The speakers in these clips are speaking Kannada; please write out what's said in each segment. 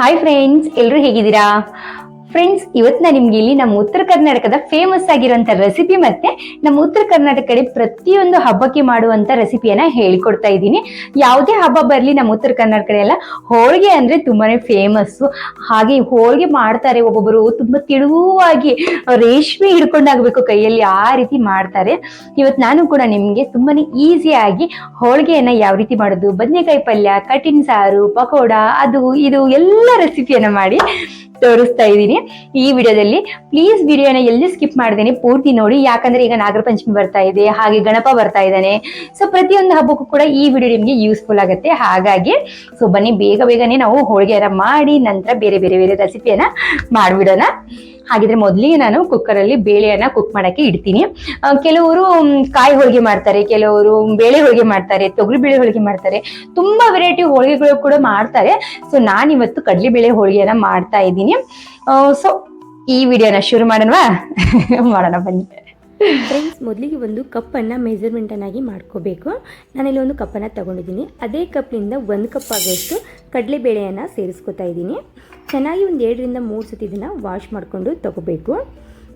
ಹಾಯ್ ಫ್ರೆಂಡ್ಸ್, ಎಲ್ಲರೂ ಹೇಗಿದ್ದೀರಾ? ಫ್ರೆಂಡ್ಸ್, ಇವತ್ತು ನಾನು ನಿಮ್ಗೆ ಇಲ್ಲಿ ನಮ್ಮ ಉತ್ತರ ಕರ್ನಾಟಕದ ಫೇಮಸ್ ಆಗಿರುವಂತ ರೆಸಿಪಿ ಮತ್ತೆ ನಮ್ಮ ಉತ್ತರ ಕರ್ನಾಟಕ ಕಡೆ ಪ್ರತಿಯೊಂದು ಹಬ್ಬಕ್ಕೆ ಮಾಡುವಂತ ರೆಸಿಪಿಯನ್ನ ಹೇಳಿಕೊಡ್ತಾ ಇದ್ದೀನಿ. ಯಾವುದೇ ಹಬ್ಬ ಬರಲಿ ನಮ್ಮ ಉತ್ತರ ಕರ್ನಾಟಕ ಕಡೆ ಎಲ್ಲ ಹೋಳಿಗೆ ಅಂದ್ರೆ ತುಂಬಾನೇ ಫೇಮಸ್. ಹಾಗೆ ಹೋಳಿಗೆ ಮಾಡ್ತಾರೆ, ಒಬ್ಬೊಬ್ಬರು ತುಂಬಾ ತಿಳುವಾಗಿ ರೇಷ್ಮೆ ಹಿಡ್ಕೊಂಡಾಗಬೇಕು ಕೈಯಲ್ಲಿ, ಆ ರೀತಿ ಮಾಡ್ತಾರೆ. ಇವತ್ತು ನಾನು ಕೂಡ ನಿಮ್ಗೆ ತುಂಬಾನೇ ಈಸಿಯಾಗಿ ಹೋಳಿಗೆಯನ್ನ ಯಾವ ರೀತಿ ಮಾಡೋದು, ಬದನೆಕಾಯಿ ಪಲ್ಯ, ಕಠಿಣ ಸಾರು, ಪಕೋಡ, ಅದು ಇದು ಎಲ್ಲ ರೆಸಿಪಿಯನ್ನ ಮಾಡಿ ತೋರಿಸ್ತಾ ಇದ್ದೀನಿ ಈ ವಿಡಿಯೋದಲ್ಲಿ. ಪ್ಲೀಸ್ ವಿಡಿಯೋನ ಎಲ್ಲಿ ಸ್ಕಿಪ್ ಮಾಡ್ದೇನೆ ಪೂರ್ತಿ ನೋಡಿ, ಯಾಕಂದ್ರೆ ಈಗ ನಾಗರ ಪಂಚಮಿ ಬರ್ತಾ ಇದೆ, ಹಾಗೆ ಗಣಪ ಬರ್ತಾ ಇದ್ದಾನೆ. ಸೊ ಪ್ರತಿಯೊಂದು ಹಬ್ಬಕ್ಕೂ ಕೂಡ ಈ ವಿಡಿಯೋ ನಿಮ್ಗೆ ಯೂಸ್ಫುಲ್ ಆಗುತ್ತೆ. ಹಾಗಾಗಿ ಸೊ ಬನ್ನಿ, ಬೇಗನೆ ನಾವು ಹೋಳಿಗೆಯನ್ನ ಮಾಡಿ ನಂತರ ಬೇರೆ ಬೇರೆ ಬೇರೆ ರೆಸಿಪಿಯನ್ನ ಮಾಡ್ಬಿಡೋಣ. ಹಾಗಿದ್ರೆ ಮೊದಲಿಗೆ ನಾನು ಕುಕ್ಕರಲ್ಲಿ ಬೇಳೆಯನ್ನ ಕುಕ್ ಮಾಡಕ್ಕೆ ಇಡ್ತೀನಿ. ಕೆಲವರು ಕಾಯಿ ಹೋಳಿಗೆ ಮಾಡ್ತಾರೆ, ಕೆಲವರು ಬೇಳೆ ಹೋಳಿಗೆ ಮಾಡ್ತಾರೆ, ತೊಗರಿ ಬೇಳೆ ಹೋಳಿಗೆ ಮಾಡ್ತಾರೆ, ತುಂಬಾ ವೆರೈಟಿ ಹೋಳಿಗೆಗಳು ಕೂಡ ಮಾಡ್ತಾರೆ. ಸೊ ನಾನಿವತ್ತು ಕಡಲೆಬೇಳೆ ಹೋಳಿಗೆಯನ್ನ ಮಾಡ್ತಾ ಇದ್ದೀನಿ. ಸೊ ಈ ವಿಡಿಯೋನ ಶುರು ಮಾಡೋಣವಾ? ಮಾಡೋಣ ಬನ್ನಿ ಫ್ರೆಂಡ್ಸ್. ಮೊದಲಿಗೆ ಒಂದು ಕಪ್ಪನ್ನು ಮೆಜರ್ಮೆಂಟನ್ನಾಗಿ ಮಾಡ್ಕೋಬೇಕು. ನಾನಿಲ್ಲಿ ಒಂದು ಕಪ್ಪನ್ನು ತಗೊಂಡಿದ್ದೀನಿ. ಅದೇ ಕಪ್ನಿಂದ 1 ಕಪ್ ಆಗೋಷ್ಟು ಕಡಲೆಬೇಳೆಯನ್ನು ಸೇರಿಸ್ಕೊತಾ ಇದ್ದೀನಿ. ಚೆನ್ನಾಗಿ ಒಂದು 2ರಿಂದ 3 ಸತಿ ಇದನ್ನು ವಾಶ್ ಮಾಡಿಕೊಂಡು ತಗೋಬೇಕು.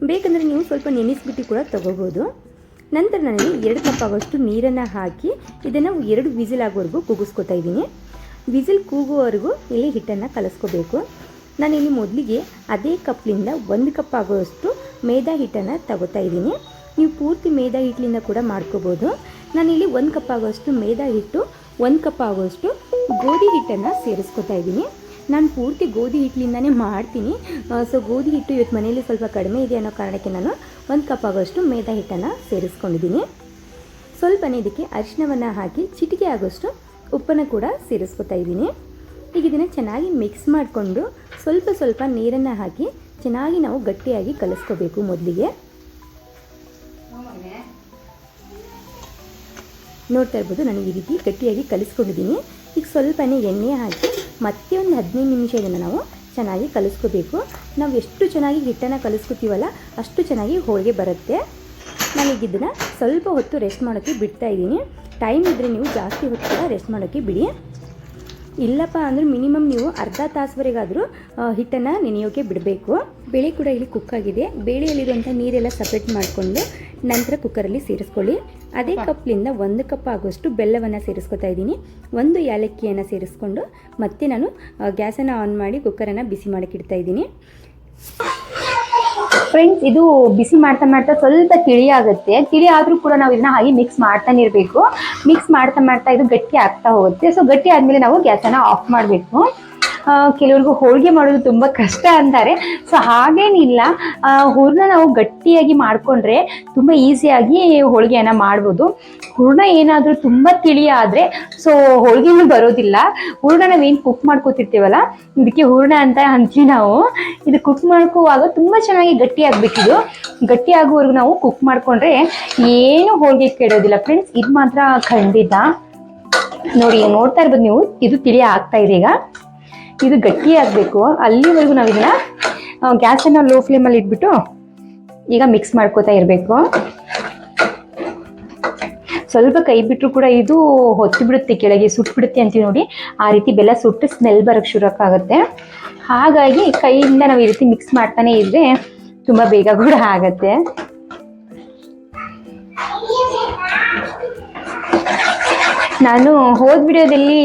ಬೇಕಂದರೆ ನೀವು ಸ್ವಲ್ಪ ನೆನೆಸ್ಬಿಟ್ಟು ಕೂಡ ತಗೋಬೋದು. ನಂತರ ನಾನಿಲ್ಲಿ 2 ಕಪ್ ಆಗೋಷ್ಟು ನೀರನ್ನು ಹಾಕಿ ಇದನ್ನು 2 ವಿಸಿಲ್ ಆಗೋವರೆಗೂ ಕೂಗಿಸ್ಕೊತಾ ಇದ್ದೀನಿ. ವಿಸಿಲ್ ಕೂಗುವವರೆಗೂ ಇಲ್ಲಿ ಹಿಟ್ಟನ್ನು ಕಲಿಸ್ಕೋಬೇಕು. ನಾನಿಲ್ಲಿ ಮೊದಲಿಗೆ ಅದೇ ಕಪ್ಲಿಂದ 1 ಕಪ್ ಆಗೋಷ್ಟು ಮೈದಾ ಹಿಟ್ಟನ್ನು ತಗೋತಾ ಇದ್ದೀನಿ. ನೀವು ಪೂರ್ತಿ ಮೈದಾ ಹಿಟ್ಟಿನಿಂದ ಕೂಡ ಮಾಡ್ಕೋಬೋದು. ನಾನಿಲ್ಲಿ 1 ಕಪ್ ಆಗೋಷ್ಟು ಮೈದಾ ಹಿಟ್ಟು, 1 ಕಪ್ ಆಗೋಷ್ಟು ಗೋಧಿ ಹಿಟ್ಟನ್ನು ಸೇರಿಸ್ಕೊತಾ ಇದ್ದೀನಿ. ನಾನು ಪೂರ್ತಿ ಗೋಧಿ ಹಿಟ್ಟಿನಿಂದನೇ ಮಾಡ್ತೀನಿ. ಸೊ ಗೋಧಿ ಹಿಟ್ಟು ಇವತ್ತು ಮನೆಯಲ್ಲಿ ಸ್ವಲ್ಪ ಕಡಿಮೆ ಇದೆ ಅನ್ನೋ ಕಾರಣಕ್ಕೆ ನಾನು 1 ಕಪ್ ಆಗೋಷ್ಟು ಮೈದಾ ಹಿಟ್ಟನ್ನು ಸೇರಿಸ್ಕೊಂಡಿದ್ದೀನಿ. ಸ್ವಲ್ಪನೇ ಇದಕ್ಕೆ ಅರಿಶಿನವನ್ನು ಹಾಕಿ ಚಿಟಿಕೆ ಆಗೋಷ್ಟು ಉಪ್ಪನ್ನು ಕೂಡ ಸೇರಿಸ್ಕೊತಾ ಇದ್ದೀನಿ. ಈಗ ಇದನ್ನು ಚೆನ್ನಾಗಿ ಮಿಕ್ಸ್ ಮಾಡಿಕೊಂಡು ಸ್ವಲ್ಪ ನೀರನ್ನು ಹಾಕಿ ಚೆನ್ನಾಗಿ ನಾವು ಗಟ್ಟಿಯಾಗಿ ಕಲಿಸ್ಕೋಬೇಕು. ಮೊದಲಿಗೆ ನೋಡ್ತಾ ಇರ್ಬೋದು, ನಾನು ಈ ರೀತಿ ಗಟ್ಟಿಯಾಗಿ ಕಲಿಸ್ಕೊಂಡಿದ್ದೀನಿ. ಈಗ ಸ್ವಲ್ಪನೇ ಎಣ್ಣೆ ಹಾಕಿ ಮತ್ತೆ ಒಂದು 15 ನಿಮಿಷ ಇದನ್ನು ನಾವು ಚೆನ್ನಾಗಿ ಕಲಿಸ್ಕೋಬೇಕು. ನಾವು ಎಷ್ಟು ಚೆನ್ನಾಗಿ ಹಿಟ್ಟನ್ನು ಕಲಿಸ್ಕೋತೀವಲ್ಲ ಅಷ್ಟು ಚೆನ್ನಾಗಿ ಹೋಳಿಗೆ ಬರುತ್ತೆ. ನಾನೀಗ ಇದನ್ನು ಸ್ವಲ್ಪ ಹೊತ್ತು ರೆಸ್ಟ್ ಮಾಡೋಕ್ಕೆ ಬಿಡ್ತಾ ಇದ್ದೀನಿ. ಟೈಮ್ ಇದ್ದರೆ ನೀವು ಜಾಸ್ತಿ ಹೊತ್ತು ಕೂಡ ರೆಸ್ಟ್ ಮಾಡೋಕ್ಕೆ ಬಿಡಿ. ಇಲ್ಲಪ್ಪ ಅಂದರೆ ಮಿನಿಮಮ್ ನೀವು ಅರ್ಧ ತಾಸುವರೆಗಾದರೂ ಹಿಟ್ಟನ್ನು ನೆನೆಯೋಕೆ ಬಿಡಬೇಕು. ಬೇಳೆ ಕೂಡ ಇಲ್ಲಿ ಕುಕ್ ಆಗಿದೆ. ಬೇಳೆಯಲ್ಲಿರುವಂಥ ನೀರೆಲ್ಲ ಸಪ್ರೇಟ್ ಮಾಡಿಕೊಂಡು ನಂತರ ಕುಕ್ಕರಲ್ಲಿ ಸೇರಿಸ್ಕೊಳ್ಳಿ. ಅದೇ ಕಪ್ಲಿಂದ 1 ಕಪ್ ಆಗೋಷ್ಟು ಬೆಲ್ಲವನ್ನು ಸೇರಿಸ್ಕೊತಾ ಇದ್ದೀನಿ. 1 ಏಲಕ್ಕಿಯನ್ನು ಸೇರಿಸ್ಕೊಂಡು ಮತ್ತೆ ನಾನು ಗ್ಯಾಸನ್ನು ಆನ್ ಮಾಡಿ ಕುಕ್ಕರನ್ನು ಬಿಸಿ ಮಾಡೋಕ್ಕೆ ಇಡ್ತಾ ಇದ್ದೀನಿ. ಫ್ರೆಂಡ್ಸ್, ಇದು ಬಿಸಿ ಮಾಡ್ತಾ ಸ್ವಲ್ಪ ತಿಳಿ ಆಗುತ್ತೆ. ತಿಳಿ ಆದ್ರೂ ಕೂಡ ನಾವು ಇದನ್ನ ಹಾಗೆ ಮಿಕ್ಸ್ ಮಾಡ್ತಾನೆ ಇರಬೇಕು. ಮಿಕ್ಸ್ ಮಾಡ್ತಾ ಇದು ಗಟ್ಟಿ ಆಗ್ತಾ ಹೋಗುತ್ತೆ. ಸೊ ಗಟ್ಟಿ ಆದ್ಮೇಲೆ ನಾವು ಗ್ಯಾಸನ್ನ ಆಫ್ ಮಾಡಬೇಕು. ಕೆಲವ್ರಿಗೂ ಹೋಳಿಗೆ ಮಾಡೋದು ತುಂಬ ಕಷ್ಟ ಅಂತಾರೆ. ಸೊ ಹಾಗೇನಿಲ್ಲ, ಹೂರಣ ನಾವು ಗಟ್ಟಿಯಾಗಿ ಮಾಡಿಕೊಂಡ್ರೆ ತುಂಬ ಈಸಿಯಾಗಿ ಹೋಳಿಗೆಯನ್ನು ಮಾಡ್ಬೋದು. ಹೂರಣ ಏನಾದರೂ ತುಂಬ ತಿಳಿಯಾದರೆ ಸೊ ಹೋಳಿಗೆನೂ ಬರೋದಿಲ್ಲ. ಹೂರಣ ನಾವೇನು ಕುಕ್ ಮಾಡ್ಕೋತಿರ್ತೀವಲ್ಲ, ಇದಕ್ಕೆ ಹೂರಣ ಅಂತ ಅಂತೀವಿ ನಾವು. ಇದು ಕುಕ್ ಮಾಡ್ಕೋವಾಗ ತುಂಬ ಚೆನ್ನಾಗಿ ಗಟ್ಟಿ ಆಗಬೇಕಿದು. ಗಟ್ಟಿ ಆಗೋವರೆಗೂ ನಾವು ಕುಕ್ ಮಾಡಿಕೊಂಡ್ರೆ ಏನು ಹೋಳಿಗೆ ಕೆಡೋದಿಲ್ಲ ಫ್ರೆಂಡ್ಸ್. ಇದು ಮಾತ್ರ ಖಂಡಿತ. ನೋಡಿ, ನೋಡ್ತಾ ಇರ್ಬೋದು ನೀವು, ಇದು ತಿಳಿ ಆಗ್ತಾ ಇದೆ. ಈಗ ಇದು ಗಟ್ಟಿ ಆಗಬೇಕು. ಅಲ್ಲಿವರೆಗೂ ನಾವು ಇದನ್ನ ಗ್ಯಾಸನ್ನು ಲೋ ಫ್ಲೇಮಲ್ಲಿ ಇಟ್ಬಿಟ್ಟು ಈಗ ಮಿಕ್ಸ್ ಮಾಡ್ಕೋತಾ ಇರಬೇಕು. ಸ್ವಲ್ಪ ಕೈ ಬಿಟ್ಟರು ಕೂಡ ಇದು ಹೊತ್ತು ಬಿಡುತ್ತೆ, ಕೆಳಗೆ ಸುಟ್ಬಿಡುತ್ತೆ ಅಂತೀವಿ ನೋಡಿ. ಆ ರೀತಿ ಬೆಲ್ಲ ಸುಟ್ಟು ಸ್ಮೆಲ್ ಬರೋಕ್ಕೆ ಶುರುವಾಗುತ್ತೆ. ಹಾಗಾಗಿ ಕೈಯಿಂದ ನಾವು ಈ ರೀತಿ ಮಿಕ್ಸ್ ಮಾಡ್ತಾನೆ ಇದ್ರೆ ತುಂಬ ಬೇಗ ಕೂಡ ಆಗುತ್ತೆ. ನಾನು ಹೋದ ವಿಡಿಯೋದಲ್ಲಿ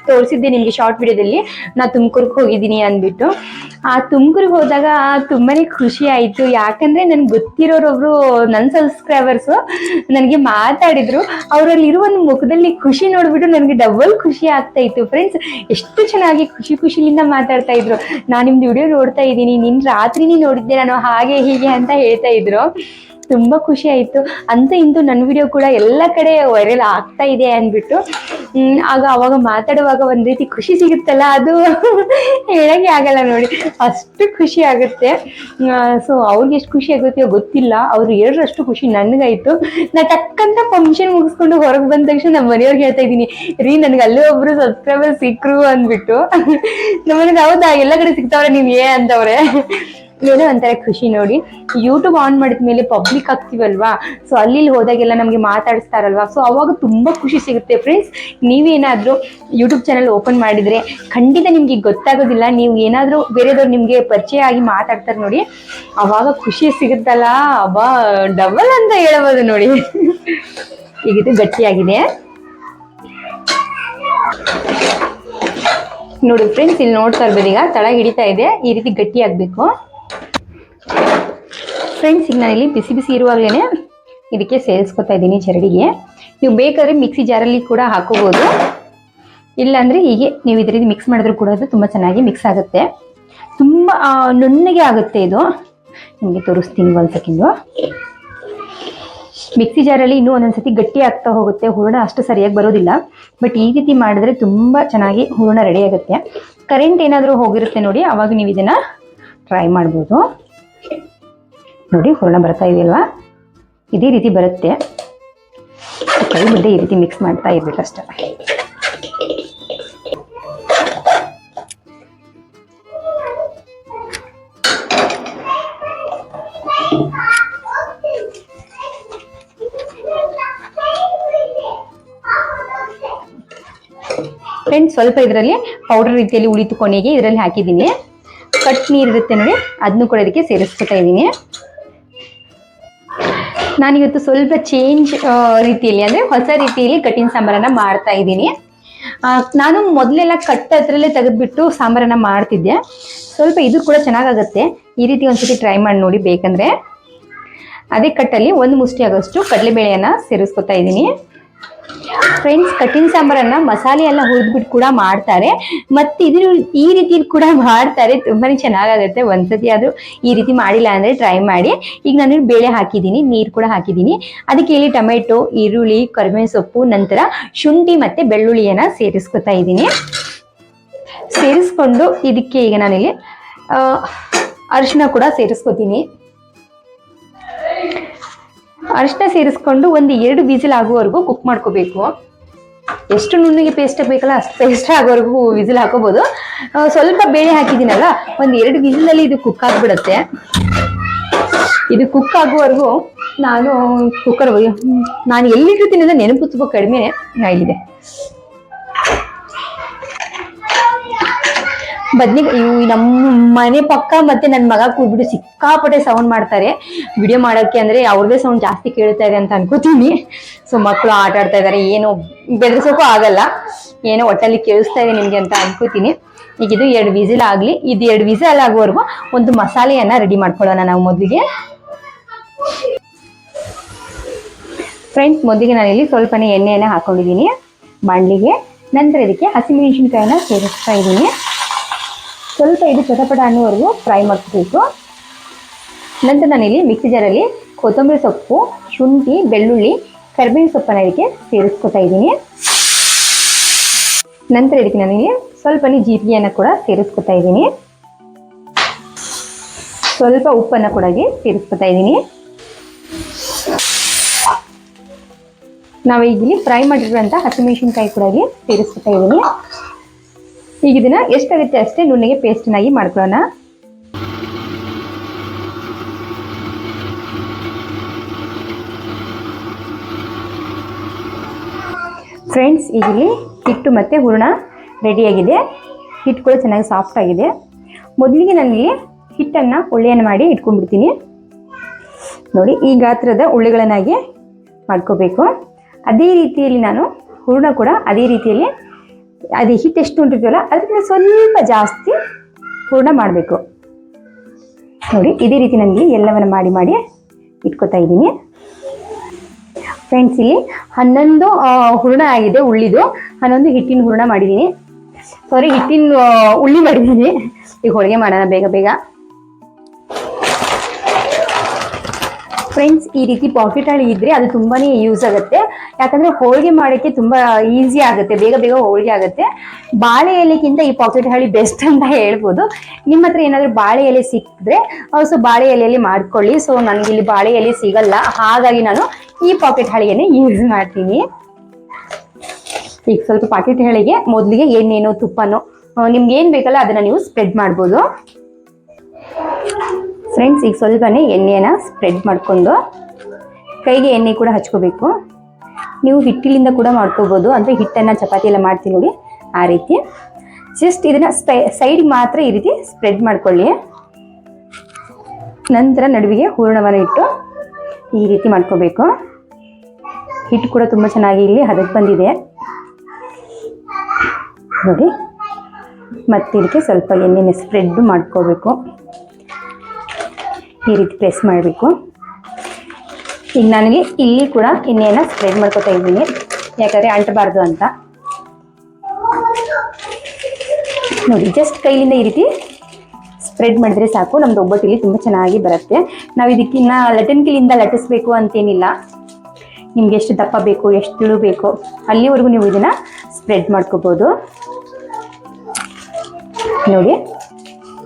ತೋರಿಸಿದ್ದೆ ನಿಮಗೆ, ಶಾರ್ಟ್ ವಿಡಿಯೋದಲ್ಲಿ ನಾನು ತುಮಕೂರಿಗೆ ಹೋಗಿದ್ದೀನಿ ಅಂದ್ಬಿಟ್ಟು. ಆ ತುಮಕೂರಿಗೆ ಹೋದಾಗ ತುಂಬಾ ಖುಷಿ ಆಯಿತು. ಯಾಕಂದರೆ ನನಗೆ ಗೊತ್ತಿರೋರೊಬ್ರು ನನ್ನ ಸಬ್ಸ್ಕ್ರೈಬರ್ಸು ನನಗೆ ಮಾತಾಡಿದರು. ಅವರಲ್ಲಿರುವ ಒಂದು ಮುಖದಲ್ಲಿ ಖುಷಿ ನೋಡಿಬಿಟ್ಟು ನನಗೆ ಡಬಲ್ ಖುಷಿ ಆಗ್ತಾ ಇತ್ತು ಫ್ರೆಂಡ್ಸ್. ಎಷ್ಟು ಚೆನ್ನಾಗಿ ಖುಷಿಲಿಂದ ಮಾತಾಡ್ತಾ ಇದ್ರು. ನಾನು ನಿಮ್ದು ವಿಡಿಯೋ ನೋಡ್ತಾ ಇದ್ದೀನಿ, ನಿನ್ನ ರಾತ್ರಿನೇ ನೋಡಿದ್ದೆ ನಾನು, ಹಾಗೆ ಹೀಗೆ ಅಂತ ಹೇಳ್ತಾ ಇದ್ರು. ತುಂಬ ಖುಷಿ ಆಯಿತು. ಅಂತೂ ಇಂತೂ ನನ್ನ ವಿಡಿಯೋ ಕೂಡ ಎಲ್ಲ ಕಡೆ ವೈರಲ್ ಆಗ್ತಾ ಇದೆ ಅಂದ್ಬಿಟ್ಟು. ಅವಾಗ ಮಾತಾಡುವಾಗ ಒಂದು ರೀತಿ ಖುಷಿ ಸಿಗುತ್ತಲ್ಲ, ಅದು ಹೇಳೋಕ್ಕೆ ಆಗಲ್ಲ ನೋಡಿ, ಅಷ್ಟು ಖುಷಿ ಆಗುತ್ತೆ. ಸೊ ಅವ್ರಿಗೆ ಎಷ್ಟು ಖುಷಿ ಆಗುತ್ತೆಯೋ ಗೊತ್ತಿಲ್ಲ, ಅವ್ರು ಎರಡರಷ್ಟು ಖುಷಿ ನನಗಾಯಿತು. ನಾ ಟಕ್ಕಂತ ಫಂಕ್ಷನ್ ಮುಗಿಸ್ಕೊಂಡು ಹೊರಗೆ ಬಂದ ತಕ್ಷಣ ನಮ್ಮ ಮನೆಯವ್ರಿಗೆ ಹೇಳ್ತಾ ಇದ್ದೀನಿ, ರೀ ನನಗೆ ಅಲ್ಲೇ ಒಬ್ಬರು ಸಬ್ಸ್ಕ್ರೈಬರ್ ಸಿಕ್ಕರು ಅಂದ್ಬಿಟ್ಟು. ನಮ್ಮನೆಗೆ ಹೌದಾ, ಎಲ್ಲ ಕಡೆ ಸಿಗ್ತಾವ್ರೆ ನೀವು ಅಂತವ್ರೆ. ಏನೋ ಒಂಥರ ಖುಷಿ ನೋಡಿ. ಯೂಟ್ಯೂಬ್ ಆನ್ ಮಾಡಿದ ಮೇಲೆ ಪಬ್ಲಿಕ್ ಆಗ್ತೀವಲ್ವಾ, ಸೊ ಅಲ್ಲಿ ಹೋದಾಗೆಲ್ಲ ನಮಗೆ ಮಾತಾಡಿಸ್ತಾರಲ್ವಾ, ಸೊ ಅವಾಗ ತುಂಬ ಖುಷಿ ಸಿಗುತ್ತೆ ಫ್ರೆಂಡ್ಸ್. ನೀವೇನಾದರೂ ಯೂಟ್ಯೂಬ್ ಚಾನಲ್ ಓಪನ್ ಮಾಡಿದರೆ ಖಂಡಿತ ನಿಮಗೆ ಗೊತ್ತಾಗೋದಿಲ್ಲ. ನೀವು ಏನಾದರೂ ಬೇರೆದವ್ರು ನಿಮಗೆ ಪರಿಚಯ ಆಗಿ ಮಾತಾಡ್ತಾರೆ ನೋಡಿ, ಅವಾಗ ಖುಷಿ ಸಿಗುತ್ತಲ್ಲ, ಅಬ್ಬಾ ಡಬಲ್ ಅಂತ ಹೇಳ್ಬೋದು ನೋಡಿ. ಈಗ ಇದು ಗಟ್ಟಿಯಾಗಿದೆ ನೋಡಿ ಫ್ರೆಂಡ್ಸ್. ಇಲ್ಲಿ ನೋಡ್ತಾ ಇರ್ಬೋದು, ಈಗ ತಳ ಹಿಡಿತಾ ಇದೆ, ಈ ರೀತಿ ಗಟ್ಟಿ ಆಗಬೇಕು ಫ್ರೆಂಡ್ಸ್. ಈಗ ನಾನಿಲ್ಲಿ ಬಿಸಿ ಬಿಸಿ ಇರುವಾಗಲೇ ಇದಕ್ಕೆ ಸೇರಿಸ್ಕೊತಾ ಇದ್ದೀನಿ ಜರಡಿಗೆ. ನೀವು ಬೇಕಾದ್ರೆ ಮಿಕ್ಸಿ ಜಾರಲ್ಲಿ ಕೂಡ ಹಾಕೋಬೋದು, ಇಲ್ಲಾಂದರೆ ಹೀಗೆ ನೀವು ಇದ್ರ ರೀತಿ ಮಿಕ್ಸ್ ಮಾಡಿದ್ರು ಕೂಡ ಅದು ತುಂಬ ಚೆನ್ನಾಗಿ ಮಿಕ್ಸ್ ಆಗುತ್ತೆ. ತುಂಬ ನುಣ್ಣಗೆ ಆಗುತ್ತೆ ಇದು. ನಿಮಗೆ ತೋರಿಸ್ತೀನಿ ಒಂದು ಸೆಕೆಂಡು. ಮಿಕ್ಸಿ ಜಾರಲ್ಲಿ ಇನ್ನೂ ಒಂದೊಂದ್ಸತಿ ಗಟ್ಟಿ ಆಗ್ತಾ ಹೋಗುತ್ತೆ, ಹೂರಣ ಅಷ್ಟು ಸರಿಯಾಗಿ ಬರೋದಿಲ್ಲ. ಬಟ್ ಈ ರೀತಿ ಮಾಡಿದ್ರೆ ತುಂಬ ಚೆನ್ನಾಗಿ ಹೂರಣ ರೆಡಿ ಆಗುತ್ತೆ. ಕರೆಂಟ್ ಏನಾದರೂ ಹೋಗಿರುತ್ತೆ ನೋಡಿ, ಅವಾಗ ನೀವು ಇದನ್ನು ಟ್ರೈ ಮಾಡ್ಬೋದು. ನೋಡಿ ಹೂರಣ ಬರ್ತಾ ಇದೆಯಲ್ವಾ, ಇದೇ ರೀತಿ ಬರುತ್ತೆ. ಕೈ ಬಿಡದೆ ಈ ರೀತಿ ಮಿಕ್ಸ್ ಮಾಡ್ತಾ ಇರಬೇಕು ಅಷ್ಟೇ. ಫ್ರೆಂಡ್ಸ್, ಸ್ವಲ್ಪ ಇದರಲ್ಲಿ ಪೌಡರ್ ರೀತಿಯಲ್ಲಿ ಉಳಿತು ಕೊನೆಗೆ ಇದರಲ್ಲಿ ಹಾಕಿದ್ದೀನಿ. ಕಟ್ ನೀರು ಇರುತ್ತೆ ನೋಡಿ, ಅದನ್ನು ಕೂಡ ಇದಕ್ಕೆ ಸೇರಿಸ್ಕೊತಾ ಇದ್ದೀನಿ. ನಾನಿವತ್ತು ಸ್ವಲ್ಪ ಚೇಂಜ್ ರೀತಿಯಲ್ಲಿ, ಅಂದರೆ ಹೊಸ ರೀತಿಯಲ್ಲಿ ಕಟ್ಟಿನ ಸಾಂಬಾರನ್ನು ಮಾಡ್ತಾ ಇದ್ದೀನಿ. ನಾನು ಮೊದಲೆಲ್ಲ ಕಟ್ ಹತ್ರಲ್ಲೇ ತೆಗೆದುಬಿಟ್ಟು ಸಾಂಬಾರನ್ನು ಮಾಡ್ತಿದ್ದೆ. ಸ್ವಲ್ಪ ಇದು ಕೂಡ ಚೆನ್ನಾಗಾಗುತ್ತೆ. ಈ ರೀತಿ ಒಂದ್ಸತಿ ಟ್ರೈ ಮಾಡಿ ನೋಡಿ ಬೇಕಂದರೆ. ಅದೇ ಕಟ್ಟಲ್ಲಿ ಒಂದು ಮುಷ್ಟಿ ಆಗೋಷ್ಟು ಕಡಲೆಬೇಳೆಯನ್ನು ಸೇರಿಸ್ಕೊತಾ ಇದ್ದೀನಿ. ಫ್ರೆಂಡ್ಸ್, ಕಟ್ಟಿನ ಸಾಂಬಾರನ್ನು ಮಸಾಲೆ ಎಲ್ಲ ಹುರಿದ್ಬಿಟ್ಟು ಕೂಡ ಮಾಡ್ತಾರೆ, ಮತ್ತು ಇದನ್ನು ಈ ರೀತಿ ಕೂಡ ಮಾಡ್ತಾರೆ. ತುಂಬಾ ಚೆನ್ನಾಗಾಗುತ್ತೆ. ಒಂದ್ಸತಿ ಆದರೂ ಈ ರೀತಿ ಮಾಡಿಲ್ಲ ಅಂದರೆ ಟ್ರೈ ಮಾಡಿ. ಈಗ ನಾನು ಬೇಳೆ ಹಾಕಿದ್ದೀನಿ, ನೀರು ಕೂಡ ಹಾಕಿದ್ದೀನಿ. ಅದಕ್ಕೆ ಇಲ್ಲಿ ಟೊಮೆಟೊ, ಈರುಳ್ಳಿ, ಕರಿಬೇವಿನ ಸೊಪ್ಪು, ನಂತರ ಶುಂಠಿ ಮತ್ತು ಬೆಳ್ಳುಳ್ಳಿಯನ್ನು ಸೇರಿಸ್ಕೊತಾ ಇದ್ದೀನಿ. ಸೇರಿಸ್ಕೊಂಡು ಇದಕ್ಕೆ ಈಗ ನಾನಿಲ್ಲಿ ಅರಿಶಿನ ಕೂಡ ಸೇರಿಸ್ಕೊತೀನಿ. ಅರಿಶಿನ ಸೇರಿಸ್ಕೊಂಡು ಒಂದು 2 ವಿಸಿಲ್ ಆಗುವವರೆಗೂ ಕುಕ್ ಮಾಡ್ಕೋಬೇಕು. ಎಷ್ಟು ನುಣ್ಣಗೆ ಪೇಸ್ಟ್ ಬೇಕಲ್ಲ ಅಷ್ಟು ಪೇಸ್ಟ್ ಆಗೋವರೆಗೂ ವಿಸಿಲ್ ಹಾಕೋಬೋದು. ಸ್ವಲ್ಪ ಬೇಳೆ ಹಾಕಿದ್ದೀನಲ್ಲ, ಒಂದು 2 ವಿಸಿಲಲ್ಲಿ ಇದು ಕುಕ್ ಆಗಿಬಿಡುತ್ತೆ. ಇದು ಕುಕ್ ಆಗುವವರೆಗೂ ನಾನು ಎಲ್ಲಿಟ್ಟಿರ್ತೀನಿ ಅಂದರೆ ನೆನಪು ತುಂಬ ಕಡಿಮೆ ಇಲ್ಲಿದೆ. ಬದ್ನಿಕಾಯಿ ಇವು ನಮ್ಮ ಮನೆ ಪಕ್ಕ ಮತ್ತೆ ನನ್ನ ಮಗ ಕೂಡ್ಬಿಟ್ಟು ಸಿಕ್ಕಾಪಟ್ಟೆ ಸೌಂಡ್ ಮಾಡ್ತಾರೆ ವಿಡಿಯೋ ಮಾಡೋಕ್ಕೆ. ಅಂದರೆ ಅವ್ರದ್ದೇ ಸೌಂಡ್ ಜಾಸ್ತಿ ಕೇಳ್ತಾ ಇದೆ ಅಂತ ಅನ್ಕೋತೀನಿ. ಸೊ ಮಕ್ಕಳು ಆಟ ಆಡ್ತಾ ಇದ್ದಾರೆ, ಏನೋ ಬೆದರಿಸೋಕ್ಕೂ ಆಗಲ್ಲ, ಏನೋ ಒಟ್ಟಲ್ಲಿ ಕೇಳಿಸ್ತಾ ಇದೆ ನಿಮಗೆ ಅಂತ ಅನ್ಕೋತೀನಿ. ಈಗ ಇದು 2 ವಿಸಿಲ್ ಆಗಲಿ. ಇದು 2 ವಿಸಿಲ್ ಆಗುವವರೆಗೂ ಒಂದು ಮಸಾಲೆಯನ್ನು ರೆಡಿ ಮಾಡ್ಕೊಳ್ಳೋಣ ನಾವು ಮೊದಲಿಗೆ. ಫ್ರೆಂಡ್ಸ್, ಮೊದಲಿಗೆ ನಾನಿಲ್ಲಿ ಸ್ವಲ್ಪನೇ ಎಣ್ಣೆಯನ್ನು ಹಾಕೊಂಡಿದ್ದೀನಿ ಬಾಣಲಿಗೆ. ನಂತರ ಇದಕ್ಕೆ ಹಸಿಮೆಣಸಿನ್ಕಾಯಿನ ಸೇರಿಸ್ತಾ ಇದ್ದೀನಿ. ಸ್ವಲ್ಪ ಇದು ಚಟಪಟ ಅನ್ನೋವರೆಗೂ ಫ್ರೈ ಮಾಡ್ಕೋಬೇಕು. ನಂತರ ನಾನಿಲ್ಲಿ ಮಿಕ್ಸಿ ಜಾರಲ್ಲಿ ಕೊತ್ತಂಬರಿ ಸೊಪ್ಪು, ಶುಂಠಿ, ಬೆಳ್ಳುಳ್ಳಿ, ಕರಿಬೇವಿನ ಸೊಪ್ಪನ್ನು ಇದಕ್ಕೆ ಸೇರಿಸ್ಕೊತಾ ಇದ್ದೀನಿ. ನಂತರ ಇದಕ್ಕೆ ನಾನಿಲ್ಲಿ ಸ್ವಲ್ಪನೇ ಜೀರಿಗೆಯನ್ನು ಕೂಡ ಸೇರಿಸ್ಕೊತಾ ಇದ್ದೀನಿ. ಸ್ವಲ್ಪ ಉಪ್ಪನ್ನು ಕೂಡ ಸೇರಿಸ್ಕೊತಾ ಇದ್ದೀನಿ. ನಾವು ಈಗ ಇಲ್ಲಿ ಫ್ರೈ ಮಾಡಿರುವಂಥ ಹಸಿಮೆಣಸಿನ್ಕಾಯಿ ಕೂಡ ಸೇರಿಸ್ಕೊತಾ ಇದ್ದೀನಿ. ಈಗ ಇದನ್ನ ಎಷ್ಟಾಗುತ್ತೆ ಅಷ್ಟೇ ನುಣ್ಣಗೆ ಪೇಸ್ಟ್ನಾಗಿ ಮಾಡ್ಕೊಳ್ಳೋಣ. ಫ್ರೆಂಡ್ಸ್, ಈಗ ಇಲ್ಲಿ ಹಿಟ್ಟು ಮತ್ತು ಹೂರಣ ರೆಡಿಯಾಗಿದೆ. ಹಿಟ್ಟು ಕೂಡ ಚೆನ್ನಾಗಿ ಸಾಫ್ಟ್ ಆಗಿದೆ. ಮೊದಲಿಗೆ ನಾನಿಲ್ಲಿ ಹಿಟ್ಟನ್ನು ಉಳ್ಳೆಯನ್ನು ಮಾಡಿ ಇಟ್ಕೊಂಡ್ಬಿಡ್ತೀನಿ. ನೋಡಿ, ಈ ಗಾತ್ರದ ಉಳ್ಳೆಗಳನ್ನಾಗಿ ಮಾಡ್ಕೋಬೇಕು. ಅದೇ ರೀತಿಯಲ್ಲಿ ನಾನು ಹೂರಣ ಕೂಡ ಅದೇ ರೀತಿಯಲ್ಲಿ, ಅದೇ ಹಿಟ್ಟು ಎಷ್ಟು ಉಂಟಿರ್ತೀವಲ್ಲ ಅದಕ್ಕೆ ಸ್ವಲ್ಪ ಜಾಸ್ತಿ ಹೂರಣ ಮಾಡಬೇಕು. ನೋಡಿ, ಇದೇ ರೀತಿ ನನಗೆ ಎಲ್ಲವನ್ನು ಮಾಡಿ ಇಟ್ಕೊತಾ ಇದ್ದೀನಿ. ಫ್ರೆಂಡ್ಸ್, ಇಲ್ಲಿ 11 ಹೂರಣ ಆಗಿದೆ, ಉಳ್ಳಿದು 11 ಹಿಟ್ಟಿನ ಹೂರಣ ಮಾಡಿದ್ದೀನಿ. ಹಿಟ್ಟಿನ ಉಳ್ಳಿ ಮಾಡಿದ್ದೀನಿ. ಈಗ ಹೋಳಿಗೆ ಮಾಡೋಣ ಬೇಗ. ಫ್ರೆಂಡ್ಸ್, ಈ ರೀತಿ ಪಾಕೆಟ್ ಹಾಳಿ ಇದ್ದರೆ ಅದು ತುಂಬಾ ಯೂಸ್ ಆಗುತ್ತೆ. ಯಾಕಂದರೆ ಹೋಳಿಗೆ ಮಾಡೋಕ್ಕೆ ತುಂಬ ಈಸಿ ಆಗುತ್ತೆ, ಬೇಗ ಹೋಳಿಗೆ ಆಗುತ್ತೆ. ಬಾಳೆ ಎಲೆಗಿಂತ ಈ ಪಾಕೆಟ್ ಹಾಳಿ ಬೆಸ್ಟ್ ಅಂತ ಹೇಳ್ಬೋದು. ನಿಮ್ಮ ಹತ್ರ ಏನಾದರೂ ಬಾಳೆ ಎಲೆ ಸಿಕ್ಕಿದ್ರೆ ಸೊ ಬಾಳೆ ಎಲೆಯಲ್ಲಿ ಮಾಡ್ಕೊಳ್ಳಿ. ಸೊ ನನಗಿಲ್ಲಿ ಬಾಳೆ ಎಲೆ ಸಿಗಲ್ಲ, ಹಾಗಾಗಿ ನಾನು ಈ ಪಾಕೆಟ್ ಹಾಳಿಯನ್ನೇ ಯೂಸ್ ಮಾಡ್ತೀನಿ. ಈಗ ಸ್ವಲ್ಪ ಪಾಕೆಟ್ ಹಾಳಿಗೆ ಮೊದಲಿಗೆ ಎಣ್ಣೆನೋ ತುಪ್ಪನೋ ನಿಮ್ಗೆ ಏನು ಬೇಕಲ್ಲ ಅದನ್ನು ನೀವು ಸ್ಪ್ರೆಡ್ ಮಾಡ್ಬೋದು. ಫ್ರೆಂಡ್ಸ್, ಈಗ ಸ್ವಲ್ಪನೇ ಎಣ್ಣೆನ ಸ್ಪ್ರೆಡ್ ಮಾಡಿಕೊಂಡು ಕೈಗೆ ಎಣ್ಣೆ ಕೂಡ ಹಚ್ಕೋಬೇಕು. ನೀವು ಹಿಟ್ಟಿಲಿಂದ ಕೂಡ ಮಾಡ್ಕೋಬೋದು, ಅಂದರೆ ಹಿಟ್ಟನ್ನು ಚಪಾತಿ ಎಲ್ಲ ಮಾಡ್ತೀವಿ ನೋಡಿ ಆ ರೀತಿ. ಜಸ್ಟ್ ಇದನ್ನು ಸೈಡ್ ಮಾತ್ರ ಈ ರೀತಿ ಸ್ಪ್ರೆಡ್ ಮಾಡ್ಕೊಳ್ಳಿ. ನಂತರ ನಡುವಿಗೆ ಹೂರಣವನ್ನು ಇಟ್ಟು ಈ ರೀತಿ ಮಾಡ್ಕೋಬೇಕು. ಹಿಟ್ಟು ಕೂಡ ತುಂಬ ಚೆನ್ನಾಗಿ ಇಲ್ಲಿ ಹದಕ್ಕೆ ಬಂದಿದೆ ನೋಡಿ. ಮತ್ತೆ ಇದಕ್ಕೆ ಸ್ವಲ್ಪ ಎಣ್ಣೆನ ಸ್ಪ್ರೆಡ್ ಮಾಡ್ಕೋಬೇಕು. ಈ ರೀತಿ ಪ್ರೆಸ್ ಮಾಡಬೇಕು. ಈಗ ನನಗೆ ಇಲ್ಲಿ ಕೂಡ ಎಣ್ಣೆಯನ್ನು ಸ್ಪ್ರೆಡ್ ಮಾಡ್ಕೊತಾ ಇದ್ದೀನಿ, ಯಾಕಂದರೆ ಅಂಟಬಾರ್ದು ಅಂತ ನೋಡಿ. ಜಸ್ಟ್ ಕೈಯಿಂದ ಈ ರೀತಿ ಸ್ಪ್ರೆಡ್ ಮಾಡಿದ್ರೆ ಸಾಕು, ನಮ್ದು ಒಬ್ಬಟ್ಟು ಇಲ್ಲಿ ತುಂಬ ಚೆನ್ನಾಗಿ ಬರುತ್ತೆ. ನಾವು ಇದಕ್ಕಿನ್ನ ಲಟನ್ಕಿಲಿಂದ ಲಟ್ಟಿಸ್ಬೇಕು ಅಂತೇನಿಲ್ಲ. ನಿಮ್ಗೆ ಎಷ್ಟು ದಪ್ಪ ಬೇಕು, ಎಷ್ಟು ತಿಳು ಬೇಕು ಅಲ್ಲಿವರೆಗೂ ನೀವು ಇದನ್ನು ಸ್ಪ್ರೆಡ್ ಮಾಡ್ಕೋಬೋದು ನೋಡಿ.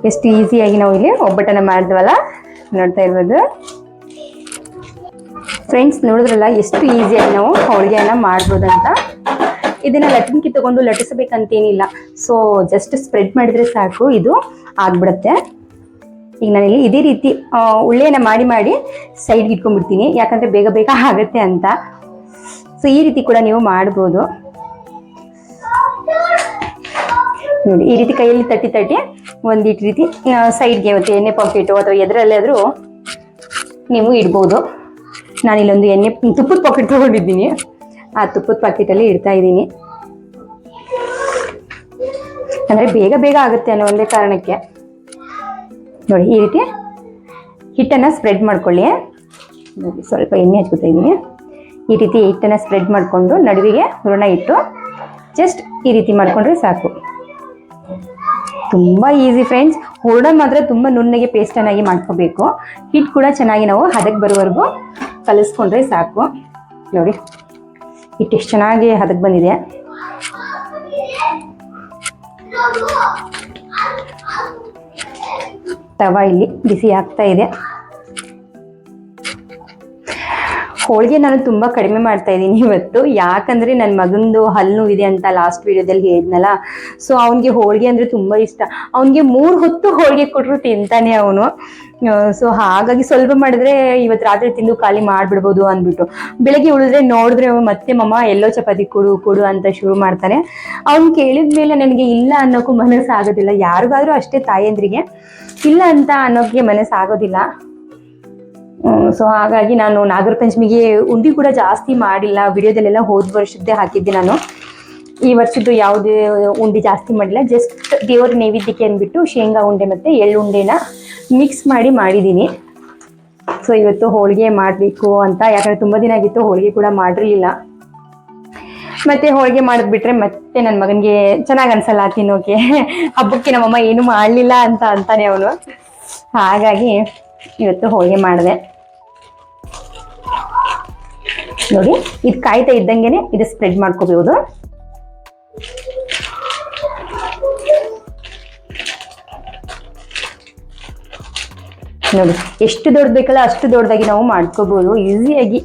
ಎಷ್ಟು ಈಸಿಯಾಗಿ ನಾವು ಇಲ್ಲಿ ಒಬ್ಬಟ್ಟನ್ನು ಮಾಡಿದ್ವಲ್ಲ, ನೋಡ್ತಾ ಇರ್ಬೋದು ಫ್ರೆಂಡ್ಸ್. ನೋಡಿದ್ರಲ್ಲ ಎಷ್ಟು ಈಸಿಯಾಗಿ ನಾವು ಹೋಳಿಗೆಯನ್ನು ಮಾಡ್ಬೋದಂತ. ಇದನ್ನು ಲಟನ್ಕಿ ತೊಗೊಂಡು ಲಟ್ಟಿಸಬೇಕಂತೇನಿಲ್ಲ. ಸೊ ಜಸ್ಟ್ ಸ್ಪ್ರೆಡ್ ಮಾಡಿದರೆ ಸಾಕು, ಇದು ಆಗ್ಬಿಡುತ್ತೆ. ಈಗ ನಾನಿಲ್ಲಿ ಇದೇ ರೀತಿ ಉಳ್ಳೆಯನ್ನು ಮಾಡಿ ಸೈಡ್ಗೆ ಇಟ್ಕೊಂಡ್ಬಿಡ್ತೀನಿ, ಯಾಕಂದರೆ ಬೇಗ ಬೇಗ ಆಗುತ್ತೆ ಅಂತ. ಸೊ ಈ ರೀತಿ ಕೂಡ ನೀವು ಮಾಡ್ಬೋದು ನೋಡಿ. ಈ ರೀತಿ ಕೈಯಲ್ಲಿ ತಟ್ಟಿ ಒಂದಿಟ್ಟು ರೀತಿ ಸೈಡ್ಗೆ ಮತ್ತು ಎಣ್ಣೆ ಪಾಕೆಟು ಅಥವಾ ಎದರಲ್ಲಾದರೂ ನೀವು ಇಡ್ಬೋದು. ನಾನಿಲ್ಲೊಂದು ತುಪ್ಪದ ಪಾಕೆಟ್ ತೊಗೊಂಡಿದ್ದೀನಿ, ಆ ತುಪ್ಪದ ಪಾಕೆಟಲ್ಲಿ ಇಡ್ತಾ ಇದ್ದೀನಿ. ಅಂದರೆ ಬೇಗ ಬೇಗ ಆಗುತ್ತೆ ಅನ್ನೋ ಒಂದೇ ಕಾರಣಕ್ಕೆ ನೋಡಿ. ಈ ರೀತಿ ಹಿಟ್ಟನ್ನು ಸ್ಪ್ರೆಡ್ ಮಾಡ್ಕೊಳ್ಳಿ ನೋಡಿ. ಸ್ವಲ್ಪ ಎಣ್ಣೆ ಹಚ್ಕೊತಾ ಇದ್ದೀನಿ. ಈ ರೀತಿ ಹಿಟ್ಟನ್ನು ಸ್ಪ್ರೆಡ್ ಮಾಡಿಕೊಂಡು ನಡುವಿಗೆ ಹೂರಣ ಇಟ್ಟು ಜಸ್ಟ್ ಈ ರೀತಿ ಮಾಡಿಕೊಂಡ್ರೆ ಸಾಕು. ತುಂಬ ಈಸಿ ಫ್ರೆಂಡ್ಸ್. ಹೂರಣ ಮಾತ್ರ ತುಂಬ ನುಣ್ಣಗೆ ಪೇಸ್ಟನ್ನಾಗಿ ಮಾಡ್ಕೋಬೇಕು. ಹಿಟ್ಟು ಕೂಡ ಚೆನ್ನಾಗಿ ನಾವು ಹದಕ್ಕೆ ಬರೋವರೆಗೂ ಕಲಿಸ್ಕೊಂಡ್ರೆ ಸಾಕು ನೋಡಿ. ಹಿಟ್ಟು ಎಷ್ಟು ಚೆನ್ನಾಗಿ ಹದಕ್ಕೆ ಬಂದಿದೆ. ತವಾ ಇಲ್ಲಿ ಬಿಸಿ ಆಗ್ತಾ ಇದೆ. ಹೋಳಿಗೆ ನಾನು ತುಂಬ ಕಡಿಮೆ ಮಾಡ್ತಾ ಇದ್ದೀನಿ ಇವತ್ತು, ಯಾಕಂದರೆ ನನ್ನ ಮಗಂದು ಹಲ್ಲು ನೋವಿದೆ ಅಂತ ಲಾಸ್ಟ್ ವಿಡಿಯೋದಲ್ಲಿ ಹೇಳಿದ್ನಲ್ಲ. ಸೊ ಅವನಿಗೆ ಹೋಳಿಗೆ ಅಂದರೆ ತುಂಬ ಇಷ್ಟ. ಅವನಿಗೆ 3 ಹೊತ್ತು ಹೋಳಿಗೆ ಕೊಟ್ಟರು ತಿಂತಾನೆ ಅವನು. ಸೊ ಹಾಗಾಗಿ ಸ್ವಲ್ಪ ಮಾಡಿದ್ರೆ ಇವತ್ತು ರಾತ್ರಿ ತಿಂದು ಖಾಲಿ ಮಾಡಿಬಿಡ್ಬೋದು ಅಂದ್ಬಿಟ್ಟು, ಬೆಳಗ್ಗೆ ಉಳಿದ್ರೆ ನೋಡಿದ್ರೆ ಮತ್ತೆ ಮಮ್ಮ ಎಲ್ಲೋ ಚಪಾತಿ ಕೊಡು ಅಂತ ಶುರು ಮಾಡ್ತಾನೆ. ಅವ್ನು ಕೇಳಿದ ಮೇಲೆ ನನಗೆ ಇಲ್ಲ ಅನ್ನೋಕ್ಕೂ ಮನಸ್ಸಾಗೋದಿಲ್ಲ. ಯಾರಿಗಾದ್ರೂ ಅಷ್ಟೇ, ತಾಯಂದ್ರಿಗೆ ಇಲ್ಲ ಅಂತ ಅನ್ನೋಕ್ಕೆ ಮನಸ್ಸಾಗೋದಿಲ್ಲ. ಸೊ ಹಾಗಾಗಿ ನಾನು ನಾಗರ ಪಂಚಮಿಗೆ ಉಂಡಿ ಕೂಡ ಜಾಸ್ತಿ ಮಾಡಿಲ್ಲ. ವಿಡಿಯೋದಲ್ಲೆಲ್ಲ ಹೋದ ವರ್ಷದ್ದೇ ಹಾಕಿದ್ದೆ ನಾನು. ಈ ವರ್ಷದ್ದು ಯಾವುದೇ ಉಂಡೆ ಜಾಸ್ತಿ ಮಾಡಿಲ್ಲ. ಜಸ್ಟ್ ದೇವರ ನೈವೇದ್ಯಕ್ಕೆ ಅಂದ್ಬಿಟ್ಟು ಶೇಂಗಾ ಉಂಡೆ ಮತ್ತು ಎಳ್ಳು ಉಂಡೆನ ಮಿಕ್ಸ್ ಮಾಡಿದ್ದೀನಿ. ಸೊ ಇವತ್ತು ಹೋಳಿಗೆ ಮಾಡಬೇಕು ಅಂತ, ಯಾಕಂದರೆ ತುಂಬ ದಿನ ಆಗಿತ್ತು ಹೋಳಿಗೆ ಕೂಡ ಮಾಡಿರಲಿಲ್ಲ. ಮತ್ತು ಹೋಳಿಗೆ ಮಾಡಿದ್ಬಿಟ್ರೆ ಮತ್ತೆ ನನ್ನ ಮಗನಿಗೆ ಚೆನ್ನಾಗಿ ಅನ್ಸಲ್ಲ ತಿನ್ನೋಕೆ. ಹಬ್ಬಕ್ಕೆ ನಮ್ಮಮ್ಮ ಏನು ಮಾಡಲಿಲ್ಲ ಅಂತಾನೆ ಅವನು. ಹಾಗಾಗಿ ಇವತ್ತು ಹೋಳಿಗೆ ಮಾಡಿದೆ ನೋಡಿ. ಇದು ಕಾಯ್ತಾ ಇದ್ದಂಗೆ ಇದು ಸ್ಪ್ರೆಡ್ ಮಾಡ್ಕೋಬಹುದು. ನೋಡಿ ಎಷ್ಟು ದೊಡ್ಡ ಬೇಕಲ್ಲ ಅಷ್ಟು ದೊಡ್ಡದಾಗಿ ನಾವು ಮಾಡ್ಕೋಬಹುದು ಈಸಿಯಾಗಿ.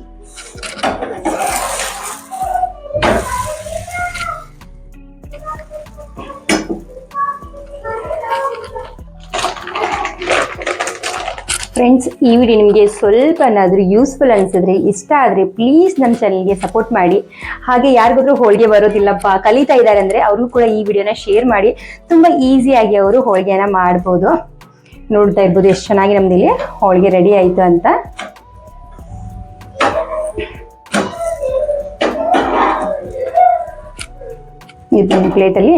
ಫ್ರೆಂಡ್ಸ್, ಈ ವಿಡಿಯೋ ನಿಮಗೆ ಸ್ವಲ್ಪನಾದರೂ ಯೂಸ್ಫುಲ್ ಅನಿಸಿದ್ರೆ, ಇಷ್ಟ ಆದರೆ ಪ್ಲೀಸ್ ನಮ್ಮ ಚಾನಲ್ಗೆ ಸಪೋರ್ಟ್ ಮಾಡಿ. ಹಾಗೆ ಯಾರಿಗಾದ್ರೂ ಹೋಳಿಗೆ ಬರೋದಿಲ್ಲಪ್ಪ, ಕಲಿತಾ ಇದ್ದಾರೆ ಅಂದರೆ ಅವ್ರಿಗೂ ಕೂಡ ಈ ವಿಡಿಯೋನ ಶೇರ್ ಮಾಡಿ. ತುಂಬ ಈಸಿಯಾಗಿ ಅವರು ಹೋಳಿಗೆನ ಮಾಡ್ಬೋದು. ನೋಡ್ತಾ ಇರ್ಬೋದು ಎಷ್ಟು ಚೆನ್ನಾಗಿ ನಮ್ದಿಲ್ಲಿ ಹೋಳಿಗೆ ರೆಡಿ ಆಯಿತು ಅಂತ. ಇದನ್ನ ಪ್ಲೇಟಲ್ಲಿ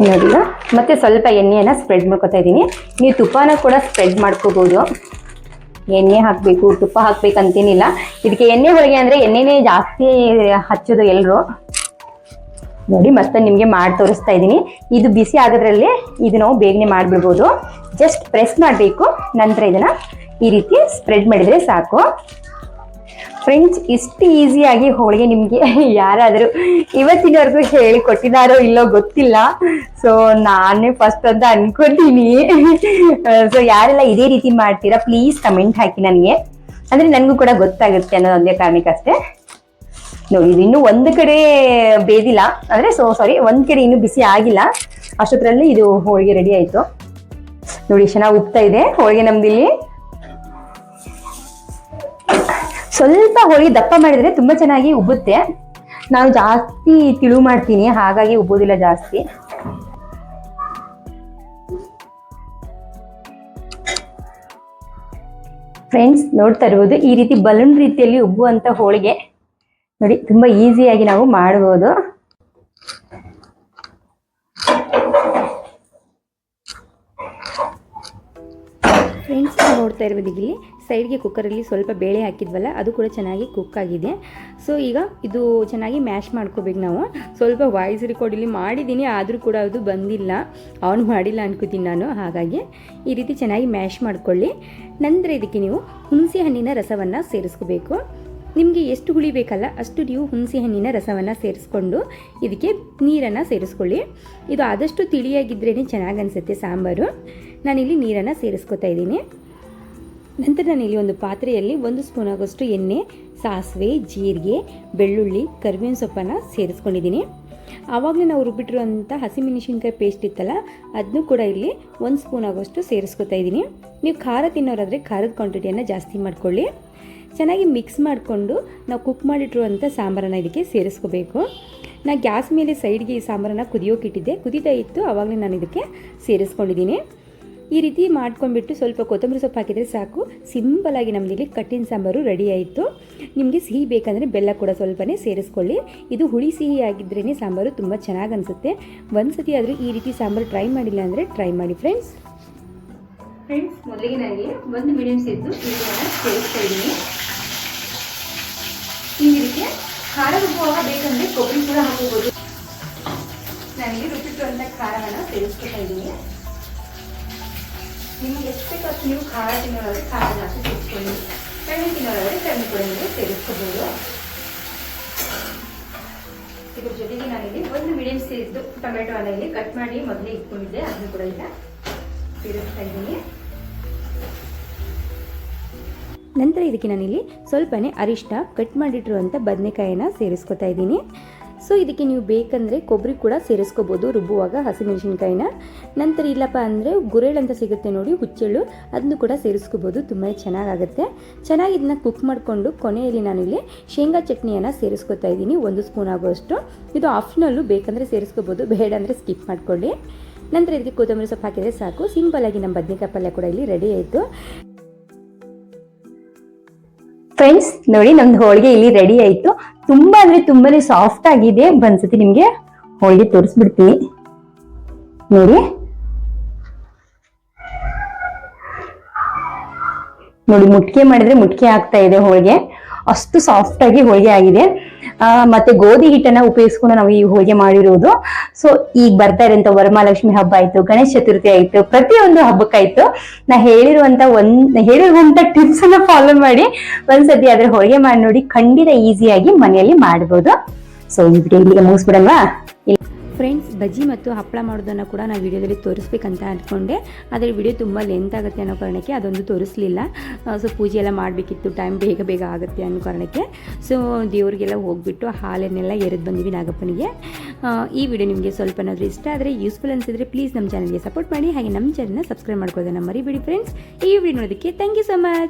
ನೋಡಿಲ್ಲ. ಮತ್ತೆ ಸ್ವಲ್ಪ ಎಣ್ಣೆಯನ್ನು ಸ್ಪ್ರೆಡ್ ಮಾಡ್ಕೊತಾ ಇದ್ದೀನಿ. ನೀವು ತುಪ್ಪನ ಕೂಡ ಸ್ಪ್ರೆಡ್ ಮಾಡ್ಕೋಬೋದು. ಎಣ್ಣೆ ಹಾಕಬೇಕು, ತುಪ್ಪ ಹಾಕ್ಬೇಕಂತೇನಿಲ್ಲ. ಇದಕ್ಕೆ ಎಣ್ಣೆ ಹೋಳಿಗೆ ಅಂದರೆ ಎಣ್ಣೆನೇ ಜಾಸ್ತಿ ಹಚ್ಚೋದು ಎಲ್ಲರೂ ನೋಡಿ. ಮತ್ತೆ ನಿಮಗೆ ಮಾಡಿ ತೋರಿಸ್ತಾ ಇದ್ದೀನಿ. ಇದು ಬಿಸಿ ಆಗೋದ್ರಲ್ಲಿ ಇದು ನಾವು ಬೇಗನೆ ಮಾಡಿಬಿಡ್ಬೋದು. ಜಸ್ಟ್ ಪ್ರೆಸ್ ಮಾಡಬೇಕು, ನಂತರ ಇದನ್ನು ಈ ರೀತಿ ಸ್ಪ್ರೆಡ್ ಮಾಡಿದರೆ ಸಾಕು. ಫ್ರೆಂಡ್ಸ್, ಇಷ್ಟು ಈಸಿಯಾಗಿ ಹೋಳಿಗೆ ನಿಮಗೆ ಯಾರಾದರೂ ಇವತ್ತಿನವರೆಗೂ ಹೇಳಿಕೊಟ್ಟಿದ್ದಾರೋ ಇಲ್ಲೋ ಗೊತ್ತಿಲ್ಲ. ಸೊ ನಾನೇ ಫಸ್ಟ್ ಅಂತ ಅನ್ಕೋತೀನಿ. ಸೊ ಯಾರೆಲ್ಲ ಇದೇ ರೀತಿ ಮಾಡ್ತೀರಾ ಪ್ಲೀಸ್ ಕಮೆಂಟ್ ಹಾಕಿ ನನಗೆ. ಅಂದ್ರೆ ನನಗೂ ಕೂಡ ಗೊತ್ತಾಗುತ್ತೆ ಅನ್ನೋ ಒಂದೇ ಕಾರಣಕ್ಕಷ್ಟೇ. ನೋಡಿ ಇದು ಇನ್ನೂ ಒಂದು ಕಡೆ ಬೇದಿಲ್ಲ, ಅಂದ್ರೆ ಸಾರಿ ಒಂದ್ ಕಡೆ ಇನ್ನೂ ಬಿಸಿ ಆಗಿಲ್ಲ, ಅಷ್ಟೊತ್ತರಲ್ಲಿ ಇದು ಹೋಳಿಗೆ ರೆಡಿ ಆಯ್ತು. ನೋಡಿ ಚೆನ್ನಾಗಿ ಉಬ್ತಾ ಇದೆ ಹೋಳಿಗೆ ನಮ್ದಿಲ್ಲಿ. ಸ್ವಲ್ಪ ಹೋಳಿಗೆ ದಪ್ಪ ಮಾಡಿದ್ರೆ ತುಂಬಾ ಚೆನ್ನಾಗಿ ಉಬ್ಬುತ್ತೆ. ನಾನು ಜಾಸ್ತಿ ತಿಳು ಮಾಡ್ತೀನಿ, ಹಾಗಾಗಿ ಉಬ್ಬೋದಿಲ್ಲ ಜಾಸ್ತಿ. ಫ್ರೆಂಡ್ಸ್ ನೋಡ್ತಾ ಇರ್ಬೋದು, ಈ ರೀತಿ ಬಲೂನ್ ರೀತಿಯಲ್ಲಿ ಉಬ್ಬುವಂತ ಹೋಳಿಗೆ ನೋಡಿ ತುಂಬಾ ಈಸಿಯಾಗಿ ನಾವು ಮಾಡಬಹುದು. ಫ್ರೆಂಡ್ಸ್ ನೋಡ್ತಾ ಇರ್ಬೋದು, ಇಲ್ಲಿ ಸೈಡ್ಗೆ ಕುಕ್ಕರಲ್ಲಿ ಸ್ವಲ್ಪ ಬೇಳೆ ಹಾಕಿದ್ವಲ್ಲ ಅದು ಕೂಡ ಚೆನ್ನಾಗಿ ಕುಕ್ ಆಗಿದೆ. ಸೊ ಈಗ ಇದು ಚೆನ್ನಾಗಿ ಮ್ಯಾಶ್ ಮಾಡ್ಕೋಬೇಕು ನಾವು. ಸ್ವಲ್ಪ ವಾಯ್ಸ್ ರೆಕಾರ್ಡ್ ಮಾಡಿದ್ದೀನಿ, ಆದರೂ ಕೂಡ ಅದು ಬಂದಿಲ್ಲ, ಆನ್ ಮಾಡಿಲ್ಲ ಅನ್ಕೋತೀನಿ ನಾನು. ಹಾಗಾಗಿ ಈ ರೀತಿ ಚೆನ್ನಾಗಿ ಮ್ಯಾಶ್ ಮಾಡ್ಕೊಳ್ಳಿ. ನಂತರ ಇದಕ್ಕೆ ನೀವು ಹುಣಸೆ ಹಣ್ಣಿನ ರಸವನ್ನು ಸೇರಿಸ್ಕೋಬೇಕು. ನಿಮಗೆ ಎಷ್ಟು ಹುಳಿ ಬೇಕಲ್ಲ ಅಷ್ಟು ನೀವು ಹುಣಸೆ ಹಣ್ಣಿನ ರಸವನ್ನು ಸೇರಿಸ್ಕೊಂಡು ಇದಕ್ಕೆ ನೀರನ್ನು ಸೇರಿಸ್ಕೊಳ್ಳಿ. ಇದು ಆದಷ್ಟು ತಿಳಿಯಾಗಿದ್ರೇ ಚೆನ್ನಾಗಿ ಅನಿಸುತ್ತೆ ಸಾಂಬಾರು. ನಾನಿಲ್ಲಿ ನೀರನ್ನು ಸೇರಿಸ್ಕೊತಾ ಇದ್ದೀನಿ. ನಂತರ ನಾನಿಲ್ಲಿ ಒಂದು ಪಾತ್ರೆಯಲ್ಲಿ 1 ಸ್ಪೂನ್ ಆಗೋಷ್ಟು ಎಣ್ಣೆ, ಸಾಸಿವೆ, ಜೀರಿಗೆ, ಬೆಳ್ಳುಳ್ಳಿ, ಕರಿಬೇವಿನ ಸೊಪ್ಪನ್ನು ಸೇರಿಸ್ಕೊಂಡಿದ್ದೀನಿ. ಆವಾಗಲೇ ನಾವು ರುಬ್ಬಿಟ್ಟಿರುವಂಥ ಹಸಿಮೆಣಸಿನ್ಕಾಯಿ ಪೇಸ್ಟ್ ಇತ್ತಲ್ಲ ಅದನ್ನು ಕೂಡ ಇಲ್ಲಿ 1 ಸ್ಪೂನ್ ಆಗೋಷ್ಟು ಸೇರಿಸ್ಕೊತಾ ಇದ್ದೀನಿ. ನೀವು ಖಾರ ತಿನ್ನೋರಾದರೆ ಖಾರದ ಕ್ವಾಂಟಿಟಿಯನ್ನು ಜಾಸ್ತಿ ಮಾಡ್ಕೊಳ್ಳಿ. ಚೆನ್ನಾಗಿ ಮಿಕ್ಸ್ ಮಾಡಿಕೊಂಡು ನಾವು ಕುಕ್ ಮಾಡಿಟ್ಟಿರುವಂಥ ಸಾಂಬಾರನ್ನು ಇದಕ್ಕೆ ಸೇರಿಸ್ಕೋಬೇಕು. ನಾನು ಗ್ಯಾಸ್ ಮೇಲೆ ಸೈಡ್ಗೆ ಈ ಸಾಂಬಾರನ್ನು ಕುದಿಯೋಕ್ಕಿಟ್ಟಿದ್ದೆ, ಕುದೀತಾ ಇತ್ತು, ಆವಾಗಲೇ ನಾನು ಇದಕ್ಕೆ ಸೇರಿಸ್ಕೊಂಡಿದ್ದೀನಿ. ಈ ರೀತಿ ಮಾಡ್ಕೊಂಡ್ಬಿಟ್ಟು ಸ್ವಲ್ಪ ಕೊತ್ತಂಬರಿ ಸೊಪ್ಪು ಹಾಕಿದರೆ ಸಾಕು. ಸಿಂಪಲಾಗಿ ನಮ್ಮದಿಲ್ಲಿ ಕಟ್ಟಿನ ಸಾಂಬಾರು ರೆಡಿ ಆಯಿತು. ನಿಮಗೆ ಸಿಹಿ ಬೇಕಂದರೆ ಬೆಲ್ಲ ಕೂಡ ಸ್ವಲ್ಪನೇ ಸೇರಿಸ್ಕೊಳ್ಳಿ. ಇದು ಹುಳಿ ಸಿಹಿ ಆಗಿದ್ರೇ ಸಾಂಬಾರು ತುಂಬ ಚೆನ್ನಾಗಿ ಅನಿಸುತ್ತೆ. ಒಂದು ಸತಿ ಆದರೂ ಈ ರೀತಿ ಸಾಂಬಾರು ಟ್ರೈ ಮಾಡಿಲ್ಲ ಅಂದರೆ ಟ್ರೈ ಮಾಡಿ ಫ್ರೆಂಡ್ಸ್. ಮೊದಲಿಗೆ ನನಗೆ 1 ಮೀಡಿಯಮ್ ಸೈಜು ಈರುಳ್ಳಿಯನ್ನು ಸೇರಿಸ್ತಾ ಇದ್ದೀನಿ. ಇದಕ್ಕೆ ಖಾರ ರುಬ್ಬುವಾಗ ಬೇಕಂದರೆ ಕೊಬ್ಬರಿ ಕೂಡ ಹಾಕೋಬೋದು. ನನಗೆ ರುಬ್ಬಿಟ್ಟಿರುವಂಥ ಖಾರವನ್ನು ಸೇರಿಸ್ಕೊತಾ ಇದ್ದೀನಿ. ನಿಮಗೆ ಎಷ್ಟು ಬೇಕೋ ಅಷ್ಟು ನೀವು ಖಾರ ತಿನ್ನೋರಾದರೆ ಖಾರ ಜಾಸ್ತಿ ಸೇರಿಸ್ಕೊಳ್ಳಿ, ಕಡಿಮೆ ತಿನ್ನೋರಾದರೆ ಕಡಿಮೆ ಕೂಡ ನೀವು ಸೇರಿಸ್ಕೋಬೋದು. ಇದ್ರ ಜೊತೆಗೆ ನಾನಿಲ್ಲಿ 1 ಮೀಡಿಯಮ್ ಸೈಜ್ದು ಟೊಮೆಟೊವನ್ನು ಇಲ್ಲಿ ಕಟ್ ಮಾಡಿ ಮೊದಲೇ ಇಟ್ಕೊಂಡಿದ್ದೆ, ಅದನ್ನು ಕೂಡ ಈಗ ಸೇರಿಸ್ತಾ ಇದ್ದೀನಿ. ನಂತರ ಇದಕ್ಕೆ ನಾನಿಲ್ಲಿ ಸ್ವಲ್ಪನೇ ಅರಿಶಿನ, ಕಟ್ ಮಾಡಿಟ್ಟಿರುವಂಥ ಬದನೆಕಾಯಿನ ಸೇರಿಸ್ಕೊತಾ ಇದ್ದೀನಿ. ಸೊ ಇದಕ್ಕೆ ನೀವು ಬೇಕಂದರೆ ಕೊಬ್ಬರಿ ಕೂಡ ಸೇರಿಸ್ಕೋಬೋದು ರುಬ್ಬುವಾಗ, ಹಸಿಮೆಣಸಿನ್ಕಾಯಿನ. ನಂತರ ಇಲ್ಲಪ್ಪ ಅಂದರೆ ಗುರೆಳ್ ಅಂತ ಸಿಗುತ್ತೆ ನೋಡಿ, ಹುಚ್ಚೆಳ್ಳು, ಅದನ್ನು ಕೂಡ ಸೇರಿಸ್ಕೋಬೋದು, ತುಂಬಾ ಚೆನ್ನಾಗಾಗುತ್ತೆ. ಚೆನ್ನಾಗಿ ಇದನ್ನ ಕುಕ್ ಮಾಡಿಕೊಂಡು ಕೊನೆಯಲ್ಲಿ ನಾನಿಲ್ಲಿ ಶೇಂಗಾ ಚಟ್ನಿಯನ್ನು ಸೇರಿಸ್ಕೊತಾ ಇದ್ದೀನಿ 1 ಸ್ಪೂನ್ ಆಗುವಷ್ಟು. ಇದು ಆಪ್ಷನಲ್ಲು, ಬೇಕಂದರೆ ಸೇರಿಸ್ಕೋಬೋದು, ಬೇಡ ಅಂದರೆ ಸ್ಕಿಪ್ ಮಾಡ್ಕೊಳ್ಳಿ. ನಂತರ ಇದಕ್ಕೆ ಕೊತ್ತಂಬರಿ ಸೊಪ್ಪು ಹಾಕಿದರೆ ಸಾಕು. ಸಿಂಪಲಾಗಿ ನಮ್ಮ ಬದನೆಕಾಯಿ ಪಲ್ಯ ಕೂಡ ಇಲ್ಲಿ ರೆಡಿ ಆಯಿತು. ಫ್ರೆಂಡ್ಸ್ ನೋಡಿ ನಮ್ದು ಹೋಳಿಗೆ ಇಲ್ಲಿ ರೆಡಿ ಆಯ್ತು. ತುಂಬಾ ಅಂದ್ರೆ ತುಂಬಾನೇ ಸಾಫ್ಟ್ ಆಗಿದೆ. ಒಂದ್ಸತಿ ನಿಮ್ಗೆ ಹೋಳಿಗೆ ತೋರಿಸ್ಬಿಡ್ತೀನಿ ನೋಡಿ. ನೋಡಿ ಮುಟ್ಕೆ ಮಾಡಿದ್ರೆ ಮುಟ್ಕೆ ಆಗ್ತಾ ಇದೆ ಹೋಳಿಗೆ, ಅಷ್ಟು ಸಾಫ್ಟ್ ಆಗಿ ಹೋಳಿಗೆ ಆಗಿದೆ. ಮತ್ತೆ ಗೋಧಿ ಹಿಟ್ಟನ್ನ ಉಪಯೋಗಿಸ್ಕೊಂಡು ನಾವು ಈ ಹೋಳಿಗೆ ಮಾಡಿರೋದು. ಸೊ ಈಗ ಬರ್ತಾ ಇರೋಂಥ ವರಮಹಾಲಕ್ಷ್ಮಿ ಹಬ್ಬ ಆಯ್ತು, ಗಣೇಶ ಚತುರ್ಥಿ ಆಯ್ತು, ಪ್ರತಿಯೊಂದು ಹಬ್ಬಕ್ಕಾಯ್ತು ನಾ ಹೇಳಿರುವಂತ ಟಿಪ್ಸ್ ಅನ್ನ ಫಾಲೋ ಮಾಡಿ ಒಂದ್ಸತಿ ಆದ್ರೆ ಹೋಳಿಗೆ ಮಾಡಿ ನೋಡಿ, ಖಂಡಿತ ಈಸಿಯಾಗಿ ಮನೆಯಲ್ಲಿ ಮಾಡ್ಬೋದು. ಸೊ ಈ ವಿಡಿಯೋ ಇಲ್ಲಿಗೆ ಮುಗಿಸ್ಬಿಡಲ್ವಾ? ಫ್ರೆಂಡ್ಸ್, ಬಜ್ಜಿ ಮತ್ತು ಹಪ್ಪಳ ಮಾಡೋದನ್ನು ಕೂಡ ನಾನು ವಿಡಿಯೋದಲ್ಲಿ ತೋರಿಸ್ಬೇಕಂತ ಅಂದ್ಕೊಂಡೆ, ಆದರೆ ವಿಡಿಯೋ ತುಂಬ ಲೆಂತ್ ಆಗುತ್ತೆ ಅನ್ನೋ ಕಾರಣಕ್ಕೆ ಅದೊಂದು ತೋರಿಸಲಿಲ್ಲ. ಸೊ ಪೂಜೆ ಎಲ್ಲ ಮಾಡಬೇಕಿತ್ತು, ಟೈಮ್ ಬೇಗ ಆಗುತ್ತೆ ಅನ್ನೋ ಕಾರಣಕ್ಕೆ. ಸೊ ದೇವ್ರಿಗೆಲ್ಲ ಹೋಗಿಬಿಟ್ಟು ಹಾಲನ್ನೆಲ್ಲ ಎರೆದು ಬಂದಿವಿ ನಾಗಪ್ಪನಿಗೆ. ಈ ವಿಡಿಯೋ ನಿಮಗೆ ಸ್ವಲ್ಪನಾದರೂ ಇಷ್ಟ ಆದರೆ, ಯೂಸ್ಫುಲ್ ಅನಿಸಿದ್ರೆ ಪ್ಲೀಸ್ ನಮ್ಮ ಚಾನಲ್ಗೆ ಸಪೋರ್ಟ್ ಮಾಡಿ, ಹಾಗೆ ನಮ್ಮ ಚಾನಲ್ನ ಸಬ್ಸ್ಕ್ರೈಬ್ ಮಾಡ್ಕೊಳ್ಳೋದನ್ನು ಮರಿಬೇಡಿ ಫ್ರೆಂಡ್ಸ್. ಈ ವಿಡಿಯೋ ನೋಡೋದಕ್ಕೆ ಥ್ಯಾಂಕ್ ಯು ಸೊ ಮಚ್.